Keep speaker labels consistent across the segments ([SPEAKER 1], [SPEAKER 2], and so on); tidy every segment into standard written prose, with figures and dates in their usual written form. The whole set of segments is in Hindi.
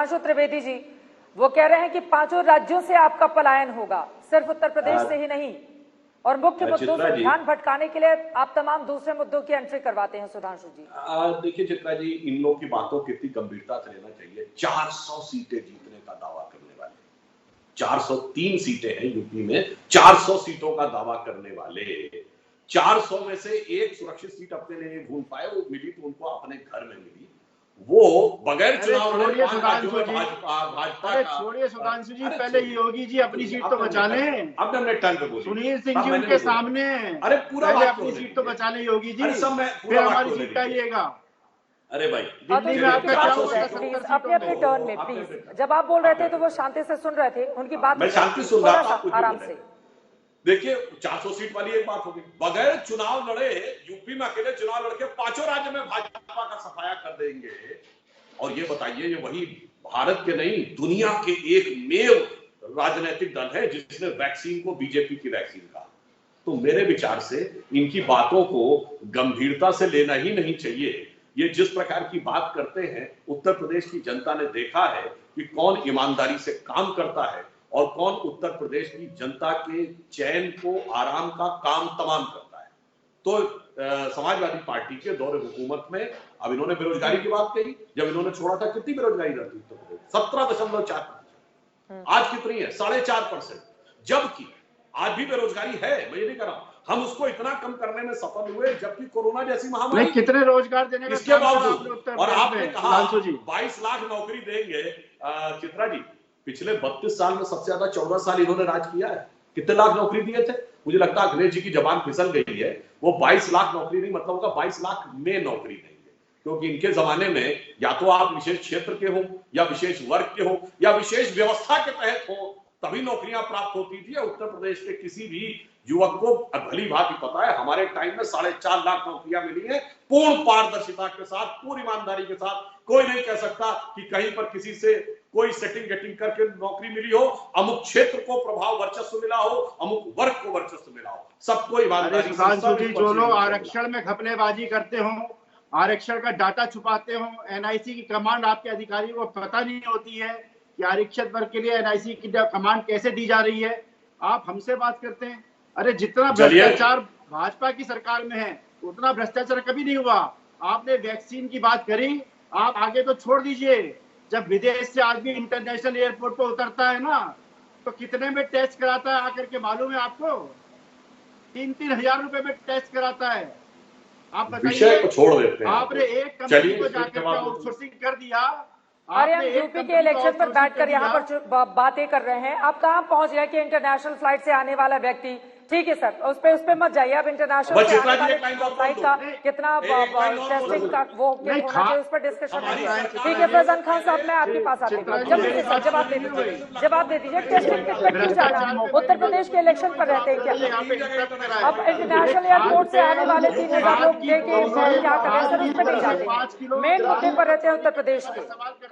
[SPEAKER 1] सुधांशु त्रिवेदी जी, वो कह रहे हैं कि पांचों राज्यों से आपका पलायन होगा, सिर्फ उत्तर प्रदेश से ही नहीं, और मुख्य मुद्दों से ध्यान भटकाने के लिए आप तमाम दूसरे मुद्दों की एंट्री करवाते हैं। सुधांशु जी
[SPEAKER 2] देखिए चित्रा जी, इन लोगों की बातों को कितनी गंभीरता से लेना चाहिए। 400 सीटें जीतने का दावा करने वाले, 403 सीटें हैं यूपी में, 400 सीटों का दावा करने वाले, 400 में से एक सुरक्षित सीट अपने लिए ढूंढ पाए, वो मिली तो उनको अपने घर में मिली। वो बगैर चुनाव
[SPEAKER 3] छोड़िए सुधांशु जी, पहले योगी जी अपनी सीट तो बचा लें।
[SPEAKER 2] अब हमने टर्न पे बोली,
[SPEAKER 3] सुनील सिंह जी उनके सामने,
[SPEAKER 2] अरे पूरा
[SPEAKER 3] अपनी सीट तो बचा लें योगी जी, फिर हमारी सीट का आइएगा।
[SPEAKER 2] अरे भाई
[SPEAKER 1] दिल्ली में आपका क्या होगा? अपने अपने टर्न में प्लीज, जब आप बोल रहे थे तो वो शांति से सुन रहे थे, उनकी बात
[SPEAKER 2] मैं शांति सुन रहा था,
[SPEAKER 1] आराम से।
[SPEAKER 2] देखिए 400 सीट वाली एक बात होगी, बगैर चुनाव लड़े यूपी में अकेले चुनाव लड़के पांचों राज्य में भाजपा का सफाया कर देंगे। और ये बताइए, ये वही भारत के नहीं दुनिया के एकमेव राजनीतिक दल है जिसने वैक्सीन को बीजेपी की वैक्सीन कहा। तो मेरे विचार से इनकी बातों को गंभीरता से लेना ही नहीं चाहिए। ये जिस प्रकार की बात करते हैं, उत्तर प्रदेश की जनता ने देखा है कि कौन ईमानदारी से काम करता है और कौन उत्तर प्रदेश की जनता के चैन को, आराम का काम तमाम करता है। तो समाजवादी पार्टी के दौरे हुकूमत में अब इन्होंने बेरोजगारी की बात कही, जब इन्होंने छोड़ा था कितनी बेरोजगारी रहती उत्तर प्रदेश, 17.4%। आज कितनी है? 4.5%। जबकि आज भी बेरोजगारी है, मैं ये नहीं कर रहा हूं, हम उसको इतना कम करने में सफल हुए, जबकि कोरोना जैसी महामारी।
[SPEAKER 3] कितने रोजगार देने का
[SPEAKER 2] इसके बावजूद, और आपने कहा 22 लाख नौकरी देंगे। चित्रा जी, पिछले 32 साल में सबसे ज्यादा 14 साल इन्होंने राज किया है, कितने लाख नौकरी दिए थे? मुझे लगता है अखिलेश जी की जबान फिसल गई है, वो 22 लाख नौकरी नहीं, मतलब होगा 22 लाख में नौकरी देंगे। क्योंकि इनके जमाने में या तो आप विशेष क्षेत्र के हो, या विशेष वर्ग के हो, या विशेष व्यवस्था के तहत हो, तभी नौकरियां प्राप्त होती थी। उत्तर प्रदेश के किसी भी युवक को भली भांति पता है, हमारे टाइम में 4.5 लाख नौकरियां मिली हैं, पूर्ण पारदर्शिता के साथ, पूरी ईमानदारी के साथ। कोई नहीं कह सकता कि कहीं पर किसी से कोई सेटिंग गेटिंग करके नौकरी मिली हो, अमुक क्षेत्र को प्रभाव वर्चस्व मिला हो, अमुक वर्ग को वर्चस्व मिला हो, सबको ईमानदारी से।
[SPEAKER 3] जो लोग आरक्षण में घपलेबाजी करते हो, आरक्षण का डाटा छुपाते हो, एनआईसी की कमांड आपके अधिकारियों को पता नहीं होती है कि आरक्षित वर्ग के लिए एनआईसी की कमांड कैसे दी जा रही है, आप हमसे बात करते हैं। अरे जितना भ्रष्टाचार भाजपा की सरकार में है, उतना भ्रष्टाचार कभी नहीं हुआ। आपने वैक्सीन की बात करी, आप आगे तो छोड़ दीजिए, जब विदेश से आदमी इंटरनेशनल एयरपोर्ट पर उतरता है ना, तो कितने में टेस्ट कराता है आकर के मालूम है आपको? 3-3 हजार रुपए में टेस्ट कराता है। आप
[SPEAKER 2] बताइए, छोड़ देते हैं।
[SPEAKER 3] आपने एक कंपनी को जाकर के आउटसोर्सिंग कर दिया।
[SPEAKER 1] अरे हम यूपी के इलेक्शन पर बैठकर यहाँ पर बातें कर रहे हैं, आप कहाँ पहुंच गए कि इंटरनेशनल फ्लाइट से आने वाला व्यक्ति, ठीक है सर, उस पे मत जाइए आप। इंटरनेशनल से आने वाले फ्लाइट का कितना टेस्टिंग का वो होना चाहिए, उस पर डिस्कशन है। ठीक है फैजान खान साहब, मैं आपके पास आती हूँ, जवाब दे दीजिए। टेस्टिंग किट पे क्यों जाना? उत्तर प्रदेश के इलेक्शन पर रहते हैं क्या? अब इंटरनेशनल एयरपोर्ट से आने वाले 3000 लोग क्या कर रहे हैं सर? उस पर नहीं जाते, मेन मुद्दे पर रहते हैं उत्तर प्रदेश के।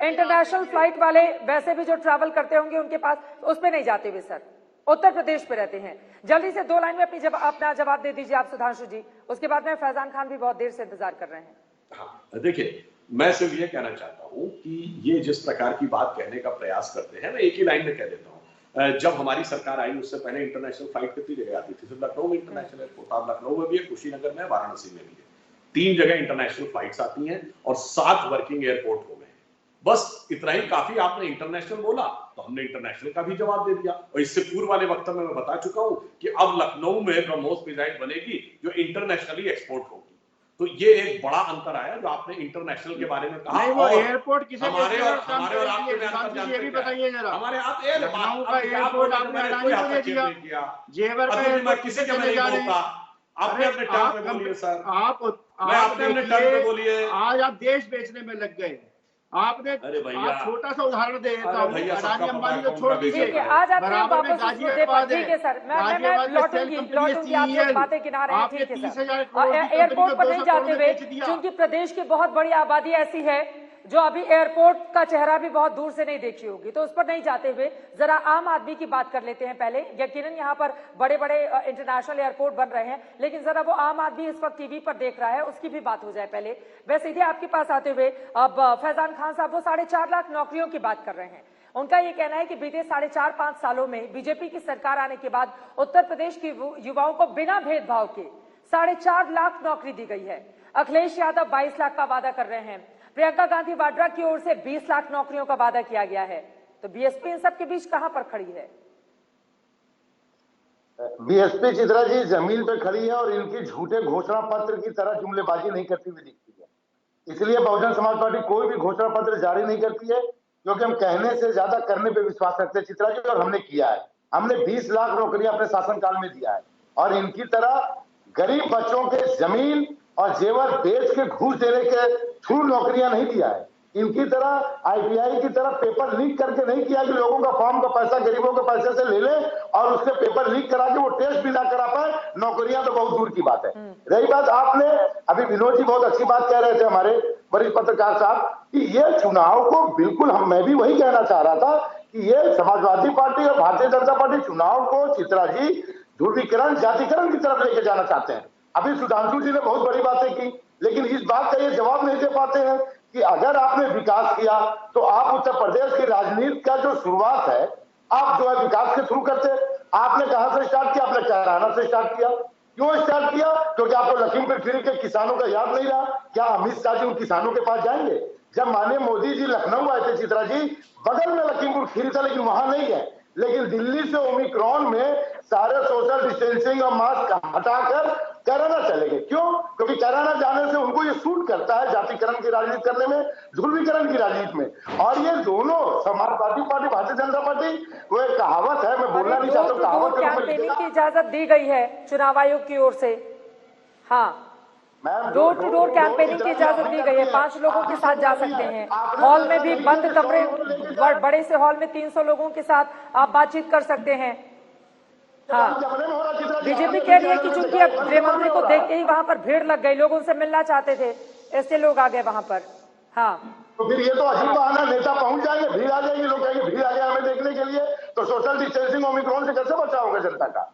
[SPEAKER 1] इंटरनेशनल फ्लाइट वाले वैसे भी जो ट्रैवल करते होंगे उनके पास, उस पर नहीं जाते हुए सर, उत्तर प्रदेश पे रहते हैं। जल्दी से 2 लाइन में अपना जवाब दे दीजिए आप सुधांशु जी, उसके बाद में फैजान खान भी बहुत देर से इंतजार कर रहे हैं।
[SPEAKER 2] हाँ देखिए, मैं सिर्फ ये कहना चाहता हूँ कि ये जिस प्रकार की बात कहने का प्रयास करते हैं, मैं एक ही लाइन में कह देता हूँ। जब हमारी सरकार आई उससे पहले इंटरनेशनल फ्लाइट कितनी जगह आती थी? सिर्फ लखनऊ में इंटरनेशनल एयरपोर्ट, अब लखनऊ में भी है, कुशीनगर में, वाराणसी में भी है, 3 जगह इंटरनेशनल फ्लाइट्स आती हैं और 7 वर्किंग एयरपोर्ट हो गए। बस इतना ही काफी। आपने इंटरनेशनल बोला तो हमने इंटरनेशनल का भी जवाब दे दिया। और इससे पूर्व वाले वक्त में मैं बता चुका हूं कि अब लखनऊ में ब्रह्मोस मिसाइल बनेगी जो इंटरनेशनली एक्सपोर्ट होगी। तो ये एक बड़ा अंतर आया जो आपने इंटरनेशनल के बारे में कहा।
[SPEAKER 3] वो एयरपोर्ट किसे
[SPEAKER 2] हमारे और आपके में अंतर जानते हैं?
[SPEAKER 3] बताइए जरा।
[SPEAKER 2] हमारे आप
[SPEAKER 3] लखनऊ का एयरपोर्ट आपने अडानी को दे दिया, जेवर का एयरपोर्ट
[SPEAKER 2] किसी के नहीं बोलता। आपने अपने टर्म पे बोलिए सर, आपने अपने टर्म पे बोलिए।
[SPEAKER 3] आज आप देश बेचने में लग गए। आपने छोटा सा उदाहरण दे देता हूँ, अडानी अंबानी को छोड़ दीजिए,
[SPEAKER 1] आज आप वापस मुद्दे पर। ठीक है सर, मैं लौटूंगी आपसे बातें किनारे हैं। ठीक है सर, एयरपोर्ट पर नहीं जाते हुए, क्योंकि प्रदेश की बहुत बड़ी आबादी ऐसी है जो अभी एयरपोर्ट का चेहरा भी बहुत दूर से नहीं देखी होगी, तो उस पर नहीं जाते हुए जरा आम आदमी की बात कर लेते हैं पहले। यकीनन यहाँ पर बड़े बड़े इंटरनेशनल एयरपोर्ट बन रहे हैं, लेकिन जरा वो आम आदमी इस वक्त टीवी पर देख रहा है, उसकी भी बात हो जाए पहले। वह सीधे आपके पास आते हुए अब फैजान खान साहब वो 4.5 लाख नौकरियों की बात कर रहे हैं। उनका ये कहना है कि बीते 4.5-5 सालों में बीजेपी की सरकार आने के बाद उत्तर प्रदेश के युवाओं को बिना भेदभाव के 4.5 लाख नौकरी दी गई है। अखिलेश यादव 22 लाख का वादा कर रहे हैं, प्रियंका गांधी वाड्रा की ओर से 20 लाख नौकरियों का वादा किया गया है। तो बीएसपी इन सब के बीच कहां पर खड़ी है?
[SPEAKER 4] बीएसपी चित्रा जी जमीन पे खड़ी है और इनकी झूठे घोषणा पत्र की तरह जुमलेबाजी नहीं करती हुई दिखती है। इसलिए बहुजन समाज पार्टी कोई भी घोषणा पत्र जारी नहीं करती है, क्योंकि हम कहने से ज्यादा करने पे विश्वास रखते हैं चित्रा जी, और हमने किया है। हमने 20 लाख नौकरियां अपने शासनकाल में दिया है, और इनकी तरह गरीब बच्चों के जमीन और जेवर बेच के घूस देने के थ्रू नौकरियां नहीं दिया है। इनकी तरह आईटीआई की तरह पेपर लीक करके नहीं किया कि लोगों का फॉर्म का पैसा गरीबों के पैसे से ले ले और उसके पेपर लीक करा के वो टेस्ट भी ना करा पाए, नौकरियां तो बहुत दूर की बात है। रही बात, आपने अभी विनोद जी बहुत अच्छी बात कह रहे थे हमारे वरिष्ठ पत्रकार साहब कि ये चुनाव को बिल्कुल मैं भी वही कहना चाह रहा था कि ये समाजवादी पार्टी और भारतीय जनता पार्टी चुनाव को चित्रा जी ध्रुवीकरण जातिकरण की तरफ लेके जाना चाहते हैं। अभी सुधांशु जी ने बहुत बड़ी बातें की, लेकिन इस बात का ये जवाब नहीं दे पाते हैं कि अगर आपने विकास किया तो आप उत्तर प्रदेश की राजनीति का जो शुरुआत है आप जो है विकास के थ्रू करते। आपने कहां से स्टार्ट किया? आपने कैराना से स्टार्ट किया। क्यों स्टार्ट किया? क्योंकि आपको लखीमपुर खीरी के किसानों का याद नहीं रहा। क्या अमित शाह जी उन किसानों के पास जाएंगे? जब माननीय मोदी जी लखनऊ आए थे चित्रा जी, बगल में लखीमपुर खीरी था, लेकिन वहां नहीं है। लेकिन दिल्ली से ओमिक्रॉन में सारे सोशल डिस्टेंसिंग और मास्क हटाकर कैराना चले गए। क्यों? क्योंकि कैराना जाने से उनको ये सूट करता है जातिकरण की राजनीति करने में, ध्रुवीकरण की राजनीति में। और ये दोनों समाजवादी पार्टी भारतीय जनता पार्टी, वो एक कहावत है, मैं बोलना नहीं चाहता, कहावत
[SPEAKER 1] कैंपेनिंग की इजाजत दी गई है चुनाव आयोग की ओर से। हाँ, डोर टू डोर कैंपेनिंग की इजाजत दी गई है, 5 लोगों के साथ जा सकते हैं। हॉल में भी बंद कमरे, बड़े से हॉल में 300 लोगों के साथ आप बातचीत कर सकते हैं। हाँ, बीजेपी कह रही है कि चूंकि अब गृह मंत्री को देखते ही वहां पर भीड़ लग गई, लोग उनसे मिलना चाहते थे, ऐसे लोग आ गए वहां पर। हाँ,
[SPEAKER 4] तो फिर ये तो अजीब बहाना, नेता पहुंच जाएंगे, भीड़ आ जाएगी, लोग कहेंगे भीड़ आ गया हमें देखने के लिए, तो सोशल डिस्टेंसिंग ओमिक्रॉन से कैसे बचाओगे जनता का?